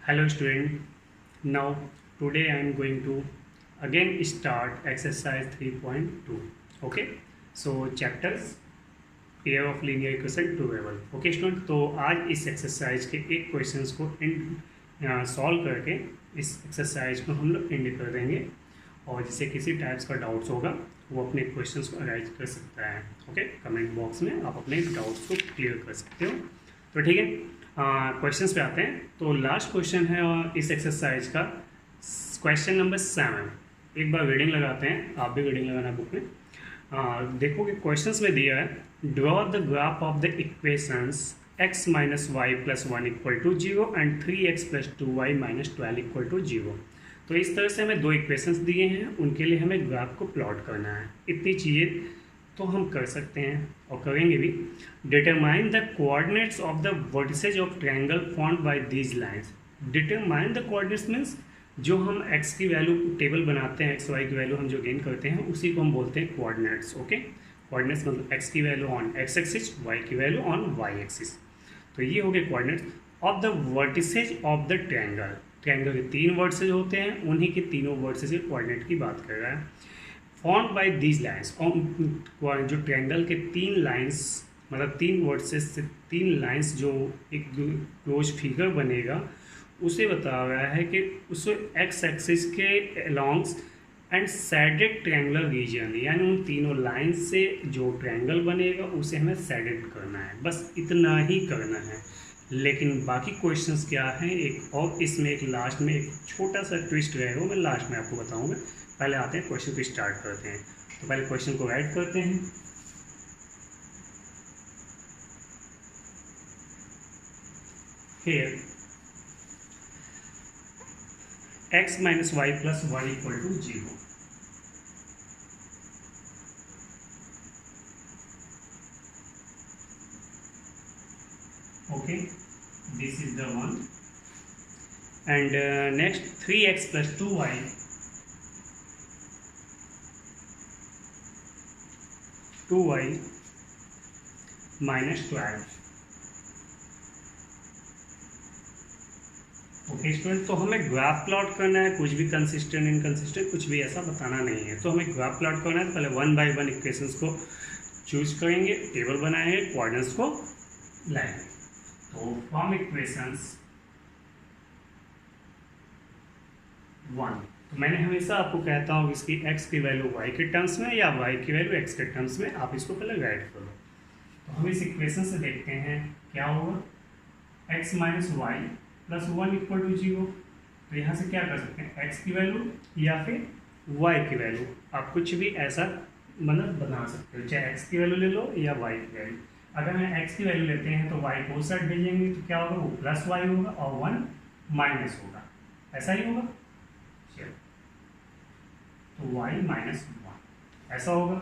Hello student, now today I am going to again start exercise 3.2. Okay, so chapters pair of linear equation to level. Okay student, तो आज इस exercise के एक questions को solve करके इस exercise को हम लोग एंड कर देंगे और जिसे किसी टाइप्स का डाउट्स होगा वो अपने क्वेश्चंस को अराइज कर सकता है। ओके, कमेंट बॉक्स में आप अपने डाउट्स को क्लियर कर सकते हो। तो ठीक है, क्वेश्चंस पे आते हैं। तो लास्ट क्वेश्चन है इस एक्सरसाइज का क्वेश्चन नंबर 7। एक बार रीडिंग लगाते हैं, आप भी रीडिंग लगाना बुक में। देखो कि क्वेश्चंस में दिया है draw the graph of the equations x minus Y plus 1 equal to 0 and 3x plus 2y minus 12 equal to 0। तो इस तरह से हमें दो इक्वेशंस दिए हैं, उनके लिए हमें ग्राफ को प्लॉट करना है। इतनी चीज़ें तो हम कर सकते हैं और करेंगे भी। Determine the coordinates of the vertices of triangle formed by these lines. Determine the coordinates means जो हम x की वैल्यू टेबल बनाते हैं, x y की वैल्यू हम जो गेन करते हैं उसी को हम बोलते हैं कोऑर्डिनेट्स। ओके, कोऑर्डिनेट्स मतलब x की value on x axis, y की वैल्यू ऑन y एक्सिस। तो ये हो गए coordinates of the vertices of the triangle. Triangle के तीन वर्टिसेज होते हैं, उन्हीं के तीनों वर्टिसेज के कोऑर्डिनेट की बात कर रहा है। फॉर्म्ड बाय दीज लाइंस, जो ट्रायंगल के तीन लाइंस मतलब तीन वर्टिसेज से तीन लाइंस जो एक क्लोज फिगर बनेगा उसे बता रहा है कि उसे एक्स एक्सिस के अलॉन्ग्स एंड सैडेड ट्रायंगुलर रीजन, यानी उन तीनों लाइन से जो ट्रायंगल बनेगा उसे हमें सैडेड करना है। बस इतना ही करना है। लेकिन बाकी क्वेश्चंस क्या हैं, एक और इसमें एक लास्ट में एक छोटा सा ट्विस्ट रहेगा, वो मैं लास्ट में आपको बताऊंगा। पहले आते हैं क्वेश्चन को स्टार्ट करते हैं। तो पहले क्वेश्चन को राइट करते हैं। Here x minus y plus 1 equal to 0. Okay, this is the one. And next 3x plus 2y minus 12. Okay student, तो हमें ग्राफ प्लॉट करना है, कुछ भी कंसिस्टेंट इनकंसिस्टेंट कुछ भी ऐसा बताना नहीं है। तो हमें ग्राफ प्लॉट करना है। तो पहले 1 बाय 1 इक्वेशंस को चूज करेंगे, टेबल बनाएंगे, कोऑर्डिनेट्स को लाएंगे। तो फ्रॉम इक्वेशंस 1, तो मैंने हमेशा आपको कहता हूँ इसकी x की वैल्यू y के टर्म्स में या y की वैल्यू x के टर्म्स में, आप इसको पहले राइट करो। तो हम इस इक्वेशन से देखते हैं क्या होगा, x minus Y plus 1 equal to 0। तो यहाँ से क्या कर सकते हैं, x की वैल्यू या फिर y की वैल्यू, आप कुछ भी ऐसा मतलब बना सकते हो, चाहे x की वैल्यू ले लो या y की वैल्यू। अगर हम x की वैल्यू लेते हैं तो y को उस साइड भेजेंगे तो क्या होगा, वो प्लस वाई होगा और 1 माइनस होगा, ऐसा ही होगा। चलो, तो y माइनस 1 ऐसा होगा।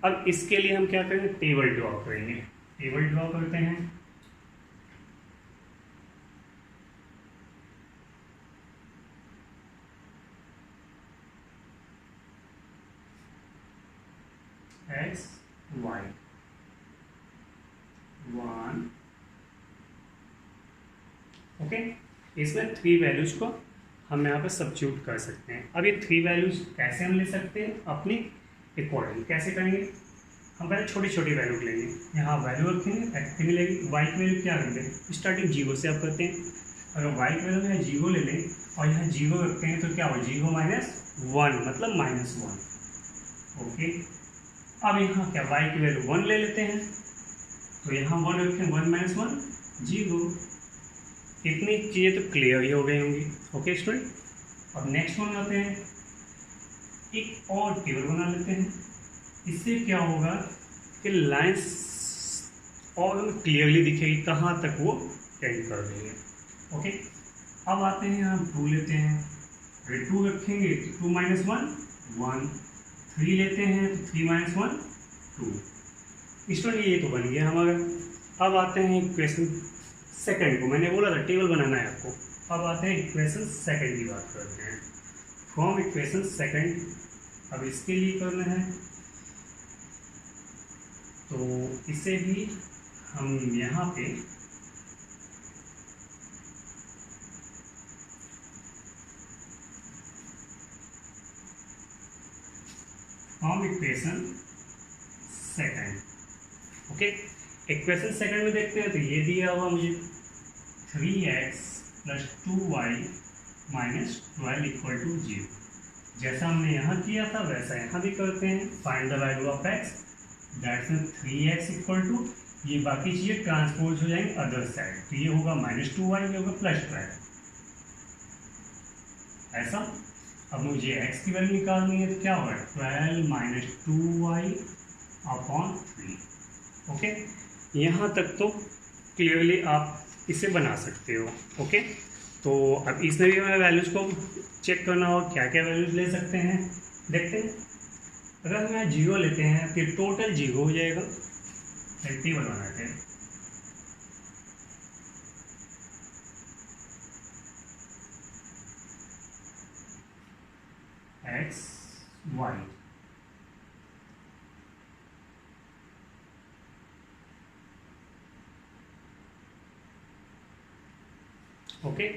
अब इसके लिए हम क्या करेंगे, टेबल ड्रॉ करेंगे। टेबल ड्रॉ करते हैं। x y 1। ओके, इसमें 3 वैल्यूज को हम यहाँ पे सब्स्टिट्यूट कर सकते हैं। अब ये 3 वैल्यूज कैसे हम ले सकते हैं, अपनी अकॉर्डिंग कैसे करेंगे। हम पहले छोटी छोटी वैल्यू लेंगे, यहाँ वैल्यू रखेंगे, x की मिलेगी, y की वैल्यू क्या रखेंगे, स्टार्टिंग 0 से आप करते हैं। अगर y की वैल्यू यहाँ 0 ले लें और यहाँ 0 रखते हैं तो क्या हो, 0 माइनस 1 मतलब माइनस 1। ओके, अब यहाँ क्या y की वैल्यू 1 ले लेते हैं, तो यहाँ 1 रखें, 1 माइनस 1 0। इतनी चीज़ें तो क्लियर ही हो गई होंगी। ओके स्टूडेंट, अब नेक्स्ट वन आते हैं, एक और टेबल बना लेते हैं। इससे क्या होगा कि लाइंस और हमें क्लियरली दिखेगी कहाँ तक वो एंड कर रही है। ओके, अब आते हैं, यहाँ 2 लेते हैं, 2 रखेंगे तो 2 माइनस 1 1, 3 लेते हैं तो 3 माइनस 1 2। स्टूडेंट ये तो बन गया हमारा। अब आते हैं इक्वेशन सेकंड को, मैंने बोला था टेबल बनाना है आपको। अब आते हैं इक्वेशन सेकंड की बात करते हैं। फ्रॉम इक्वेशन सेकंड, अब इसके लिए करना है तो इसे भी हम यहाँ पे from equation second. Okay, equation second में देखते हैं तो ये दिया हुआ मुझे 3x + 2y - 12 = 0। जैसा हमने यहाँ किया था वैसा यहाँ भी करते हैं। Find the value of x, that's mean 3x = ये बाकी चीज़ें ट्रांसपोज हो जाएंगे अदर साइड, तो ये होगा -2y, ये होगा +12 ऐसा। अब मुझे x की वैल्यू निकालनी है तो क्या होगा 12 - 2y/3। ओके, यहाँ तक तो क्लियरली आप इसे बना सकते हो। ओके, तो अब इसमें भी हमें वैल्यूज़ को चेक करना हो, क्या क्या वैल्यूज़ ले सकते हैं देखते हैं। अगर हम यहाँ 0 लेते हैं फिर टोटल 0 हो जाएगा। टेबल बनाते हैं, x y ओके।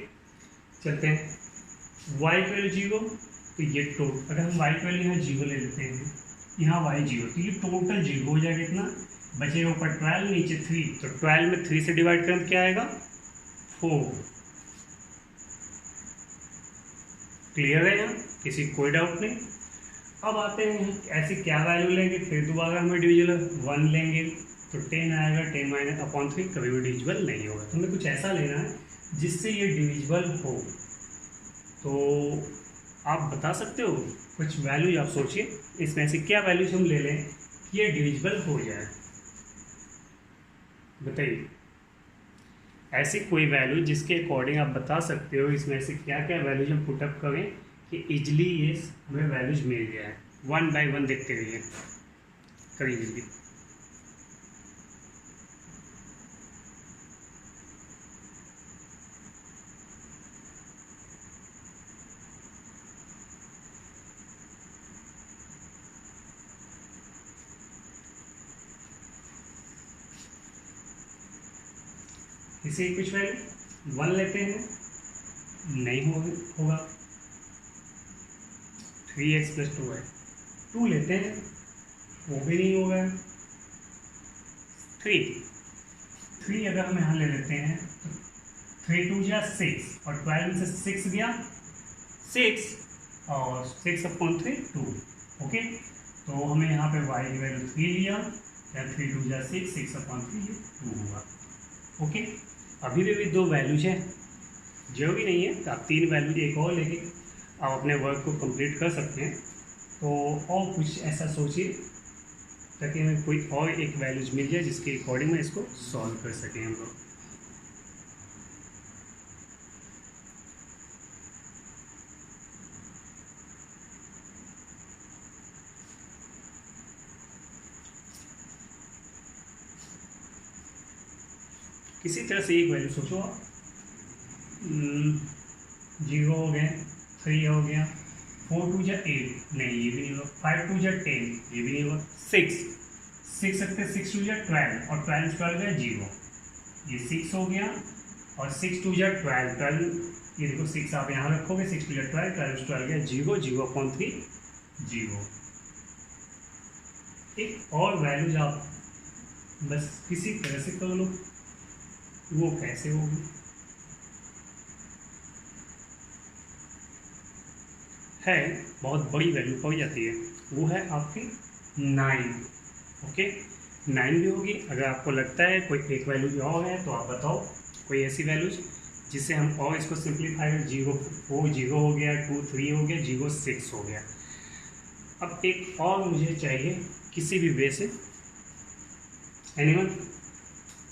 चलते हैं y की वैल्यू 0, तो ये अगर हम y की वैल्यू यहाँ 0 ले लेते हैं, यहाँ y 0, तो ये टोटल 0 हो जाएगा। इतना बचेगा ऊपर 12, नीचे 3, तो 12 में 3 से डिवाइड करें क्या आएगा 4। क्लियर है यहाँ, किसी कोई डाउट नहीं। अब आते हैं ऐसे क्या वैल्यू लेंगे, फिर दोबारा हमें डिविजिबल 1 लेंगे तो 10 आएगा। 10 - 3 कभी भी डिविजिबल नहीं होगा, तो हमें कुछ ऐसा लेना है जिससे ये डिविजिबल हो। तो आप बता सकते हो कुछ वैल्यूज, आप सोचिए इसमें से क्या वैल्यूज हम ले लें कि ये डिविजिबल हो जाए, बताइए। ऐसी कोई वैल्यू जिसके अकॉर्डिंग आप बता सकते हो इसमें से क्या क्या वैल्यूज हम पुटअप करें कि इजली ये हमें वैल्यूज मिल जाए। 1 बाय 1 देखते रहिए, करिए जल्दी। इसे कुछ वैल्यू 1 लेते हैं, नहीं होगा। 3x + 2y 2 लेते हैं, वो भी नहीं होगा। 3 अगर हम यहाँ ले लेते हैं तो 3 2 जा 6 और 12 में से 6 गया 6 और 6/3 2। ओके, तो हमें यहाँ पे y की वैल्यू 3 लिया, या 3 2 जा 6, 6/3 2 हुआ। ओके, अभी भी 2 वैल्यूज हैं, जरूरी नहीं है तो आप 3 वैल्यू एक और लेके आप अपने वर्क को कंप्लीट कर सकते हैं। तो और कुछ ऐसा सोचिए ताकि हमें कोई और एक वैल्यूज मिल जाए जिसके अकॉर्डिंग में इसको सॉल्व कर सकें हम लोग। किसी तरह से एक वैल्यू सोचो आप। 0 हो गया, 3 हो गया, 4 2 जा 8, नहीं ये भी नहीं होगा। 5 2 जा 10, ये भी नहीं होगा। 6 सकते, 6 2 जा 12 और 12 12 गया 0, ये 6 हो गया। और 6 2 जा 12, ये देखो 6 आप यहाँ रखोगे, 6 2 जा 12, 12 गया 0, 0/3 0। एक और वैल्यूज आप बस किसी तरह से कर लो, वो कैसे होगी। है बहुत बड़ी वैल्यू पड़ जाती है, वो है आपकी 9। ओके, 9 भी होगी। अगर आपको लगता है कोई एक वैल्यू और है तो आप बताओ कोई ऐसी वैल्यूज जिससे हम और इसको सिंप्लीफाई कर। 0 4 0 हो गया, 2 3 हो गया, 0 6 हो गया। अब एक और मुझे चाहिए किसी भी वे से, एनीवन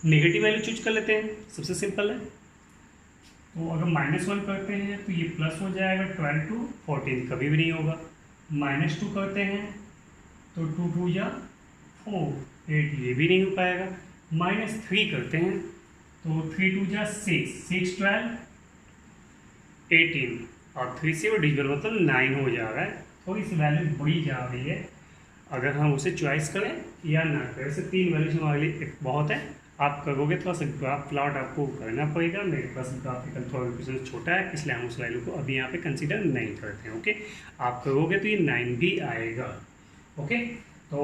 नेगेटिव वैल्यू चूज कर लेते हैं, सबसे सिंपल है। तो अगर -1 करते हैं तो ये प्लस हो जाएगा, 12 to 14 कभी भी नहीं होगा। -2 करते हैं तो 2 2 जा 4 8, ये भी नहीं हो पाएगा। -3 करते हैं तो 3 2 जा 6 6 12 18 और 3 से वो डिविजिबल मतलब 9 हो जा रहा है। थोड़ी सी वैल्यू बढ़ी जा रही है, अगर हम उसे चॉइस करें या ना करें। ऐसे 3 वैल्यूज हमारे लिए बहुत है। आप करोगे थोड़ा सा ग्राफ प्लॉट आपको करना पड़ेगा। मेरे पास ग्राफिकल थोड़ा रिप्रेजेंट छोटा है, इसलिए हम उस वैल्यू को अभी यहाँ पे कंसीडर नहीं करते हैं। ओके, आप करोगे तो ये 9 भी आएगा। ओके, तो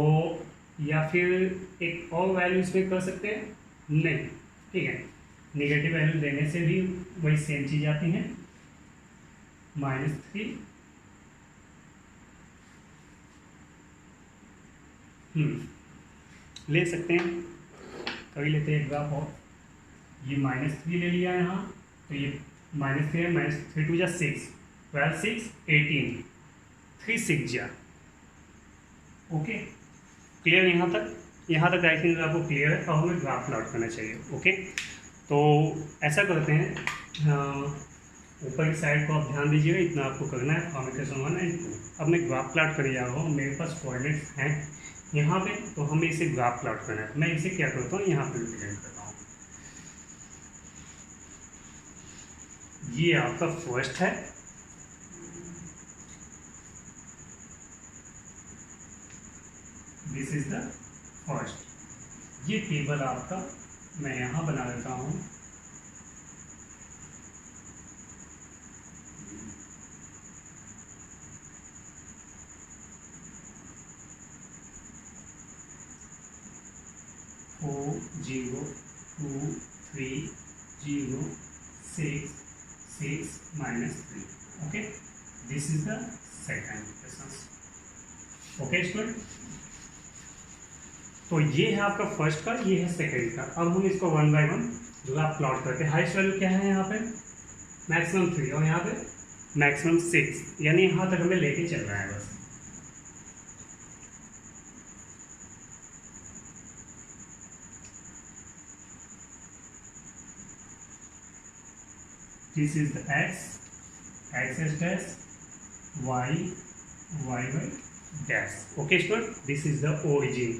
या फिर एक और वैल्यू इसमें कर सकते हैं, नहीं, ठीक है, नेगेटिव वैल्यू देने से भी वही सेम चीज़ आती है, -3, ले सकते हैं, कभी लेते हैं एक ग्राफ और, ये -3 ले लिया यहाँ, तो ये -3 है, -3 2 जा 6, 12 6 18, 3 6 जा, ओके, क्लियर यहाँ तक आई थिंक आपको क्लियर है। अब हमें ग्राफ प्लॉट करना चाहिए, ओके, तो ऐसा करते हैं, ऊपर की साइड को आप ध्यान दीजिएगा, इतना आपको करना है, कम्युनिकेशन 1 और 2। अब मैं ग्राफ प्लॉट करने जा रहा हूँ, मेरे पास कोऑर्डिनेट्स हैं यहाँ पे, तो हमें इसे ग्राफ प्लॉट करना है। मैं इसे क्या करता हूँ, यहाँ पे रिप्रेजेंट करता हूँ। ये आपका फर्स्ट है, दिस इज द फर्स्ट। ये टेबल आपका मैं यहाँ बना देता हूँ, four 0 2 3 0 6 6 -3, okay, this is the second question, okay student. तो ये है आपका फर्स्ट का, ये है सेकंड का। अब हम इसको 1 बाय 1 जो आप प्लॉट करते हैं। हाईएस्ट वैल्यू क्या है यहाँ पे, मैक्सिमम 3 और यहाँ पे मैक्सिमम 6, यानी यहाँ तक हमें लेके चल रहा है बस। This is the x is dash, y by dash, okay student, this is the origin।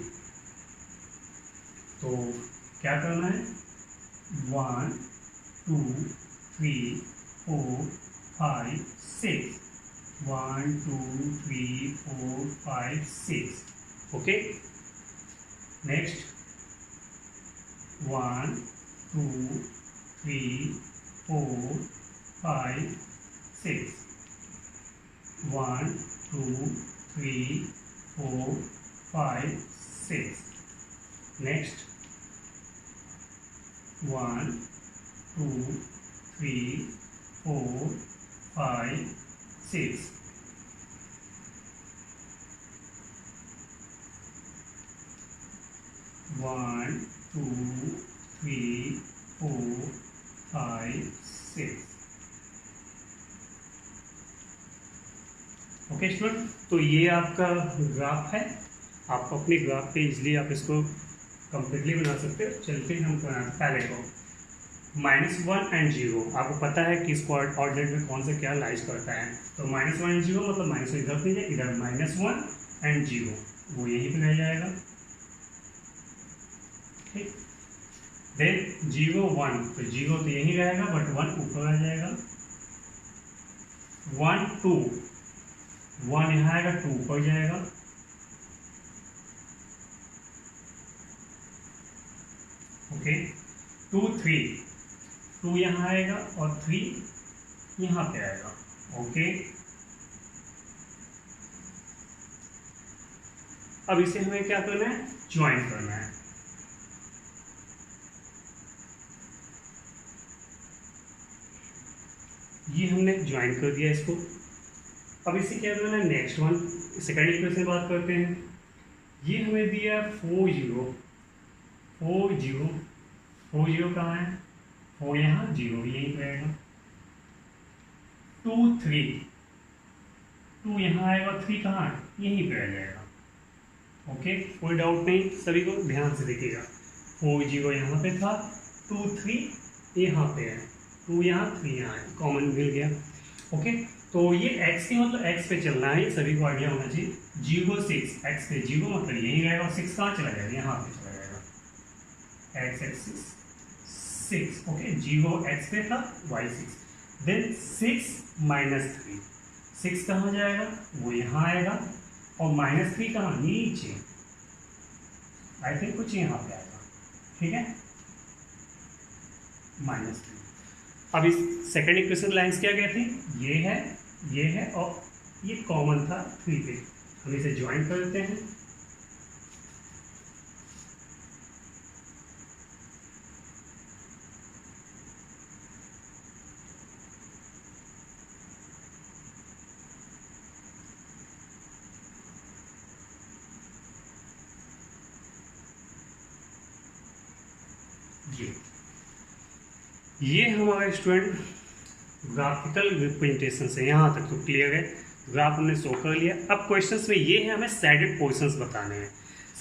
तो क्या करना है, 1 2 3 4 5 6, 1 2 3 4 5 6, okay, next 1 2 3 4 5 6, 1 2 3 4 5 6, next 1 2 3 4 5 6, 1 2 3 4 5 6, okay student. तो ये आपका ग्राफ है, आप अपने ग्राफ पे इजली आप इसको कंप्लीटली बना सकते हो। चलते हम पहले को -1 एंड 0, आपको पता है कि इसको ऑर्डिनेट में कौन सा क्या लाइज करता है, तो -1 एंड 0 मतलब माइनस इधर नहीं जाए, इधर -1 एंड 0 वो यहीं पे रह जाएगा, ठीक। देन 0 1, तो 0 तो यहीं रहेगा बट 1 ऊपर आ जाएगा, 1 2, 1 यहाँ आएगा, 2 ऊपर जाएगा, ओके, 2 3, 2 यहाँ आएगा और 3 यहाँ पे आएगा, ओके। अब इसे हमें क्या करना है, ज्वाइन करना है। ये हमने ज्वाइन कर दिया इसको। अब इसे क्या करना है, नेक्स्ट वन, सेकेंड इक्वेशन बात करते हैं। ये हमें दिया 4 0 4 0 4 0 कहाँ है, 4 यहाँ, 0 यहीं पे आएगा, 2 3, 2 यहाँ आएगा, 3 कहाँ, यहीं पे आ जाएगा, ओके, कोई डाउट नहीं, सभी को ध्यान से देखिएगा। 4 0 यहाँ पे था, 2 3 यहाँ पे है, 2 यहाँ 3 यहाँ है, कॉमन मिल गया, ओके। तो ये x के मतलब x पे चलना है, ये सभी को आइडिया होना चाहिए। 0 6, x पे 0 मतलब यही रहेगा, और 6 कहाँ चला जाएगा, यहाँ पे चला जाएगा, x एक्सिस 6, ओके, 0 x पे था, y 6, देन 6 -3, 6 कहाँ जाएगा, वो यहाँ आएगा, और -3 कहाँ, नीचे, आई थिंक कुछ यहाँ पे आएगा, ठीक है, -3। अब इस सेकेंड इक्वेशन लाइंस क्या कहती हैं, ये है और ये कॉमन था 3 पे, हम इसे ज्वाइन कर देते हैं। ये हमारा स्टूडेंट ग्राफिकल रिप्रेजेंटेशन से यहाँ तक तो क्लियर है, ग्राफ हमने शो कर लिया। अब क्वेश्चंस में ये है हमें साइडेड पोर्शंस बताने हैं।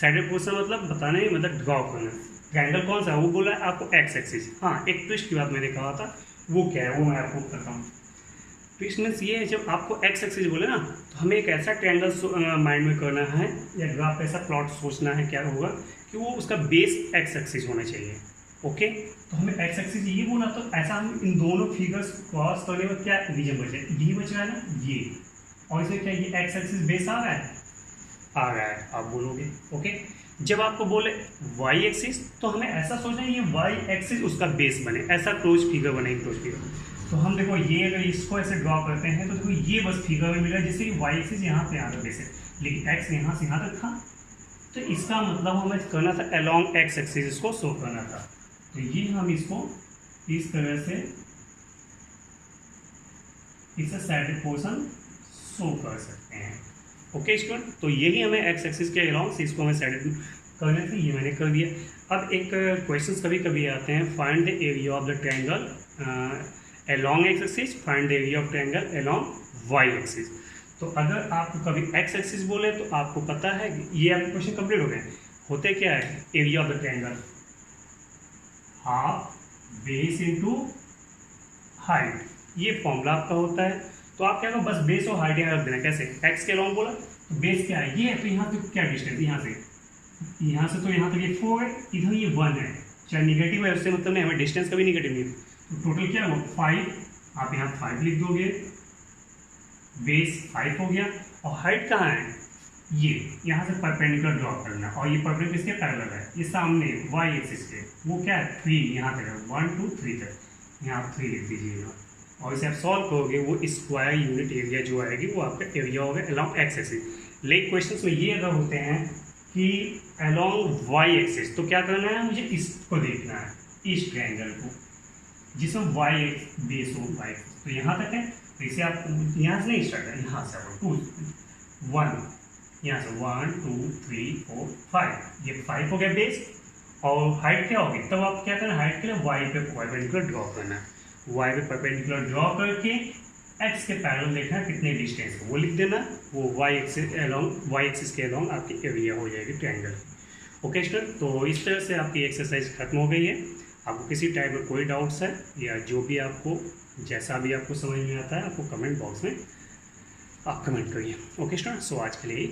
साइडेड पोर्शन मतलब बताने हैं, मतलब ड्रॉ करना। ट्रायंगल कौन सा है वो बोला है आपको एक्स एक्सिस। हाँ, एक ट्विस्ट की बात मैंने कहा था, वो क्या है वो मैं आपको बताता हूँ। ट्विस्ट मीन्स ये है, जब आपको एक्स एक्सिस बोले ना तो हमें एक ऐसा ट्रायंगल माइंड में करना है या ग्राफ ऐसा प्लॉट सोचना है क्या होगा कि वो उसका बेस एक्स एक्सिस होना चाहिए। ओके, तो हमें एक्स एक्सिस ये बोला, तो ऐसा हम इन दोनों फिगर्स क्रॉस करने में क्या रीजन बचे, यही बच रहा है ना ये, और इसमें क्या ये एक्स एक्सिस बेस आ रहा है आप बोलोगे। ओके, जब आपको बोले वाई एक्सिस तो हमें ऐसा सोचना है ये वाई एक्सिस उसका बेस बने, ऐसा क्लोज फिगर बने, क्लोज फिगर। तो हम देखो ये अगर इसको ऐसे ड्रॉ करते हैं तो देखो ये बस फिगर में मिला, जैसे कि वाई एक्सिस यहाँ पे आता बेस है, लेकिन एक्स यहाँ से यहाँ तक था, तो इसका मतलब हमें करना था अलोंग एक्स एक्सिस इसको शो करना था। तो ये हम इसको इस तरह से इसे साइडेड पोर्शन शो कर सकते हैं। ओके स्टूडेंट, तो यही हमें एक्स एक्सिस के अलोंग से इसको हमें साइडेड करने से ये मैंने कर दिया। अब एक क्वेश्चंस कभी कभी आते हैं, find the area of the triangle along X axis, find the area of triangle along Y axis. तो अगर आपको कभी एक्स एक्सिस बोले तो आपको पता है ये आपके क्वेश्चन कंप्लीट हो गए। होते क्या है, area of the triangle half base into height, ये फॉर्मूला आपका होता है। तो आप क्या करो, बस बेस और हाइट यहाँ रख देना। कैसे, एक्स के अलोंग बोला तो बेस क्या है ये है, तो यहाँ तक क्या डिस्टेंस, यहाँ से तो यहाँ तक ये 4 है, इधर ये 1 है, चाहे निगेटिव है उससे मतलब नहीं, हमें डिस्टेंस कभी निगेटिव नहीं। तो टोटल क्या होगा 5, आप यहाँ 5 लिख दोगे, बेस 5 हो गया, और हाइट कहाँ है ये, यहाँ से परपेंडिकुलर ड्रॉ करना, और ये परपेंडिकुलर किसके पैरेलल है, ये सामने वाई एक्सिस के, वो क्या है 3, यहाँ तक है 1 2 3 तक, यहाँ आप 3 लिख दीजिएगा, और इसे आप सॉल्व करोगे वो स्क्वायर यूनिट एरिया जो आएगी वो आपका एरिया होगा अलोंग एक्स एक्सिस। लेकिन क्वेश्चंस में ये अगर होते हैं कि अलोंग वाई एक्सिस, तो क्या करना है, मुझे इसको देखना है, इस ट्रायंगल को जिसमें वाई एक्स बेस हो, वाई तो यहाँ तक है, तो इसे आप यहाँ से नहीं स्टार्ट है, यहाँ से आप 1 यहाँ से 1 2 3 4 5, ये 5 हो गया बेस, और हाइट क्या होगी, तब आप क्या करना है, हाइट के लिए वाई पे परपेंडिकुलर ड्रॉ करना है, वाई पे परपेंडिकुलर ड्रॉ करके एक्स के पैरेलल देखना कितने डिस्टेंस है वो लिख देना, वो वाई एक्सिस के अलोंग आपकी एरिया हो जाएगी ट्रायंगल। ओके स्टूडेंट, तो इस तरह से आपकी एक्सरसाइज खत्म हो गई है। आपको किसी टाइप में कोई डाउट्स है या जो भी आपको जैसा भी आपको समझ में आता है आपको कमेंट बॉक्स में आप कमेंट करिए। ओके स्टूडेंट, सो आज के लिए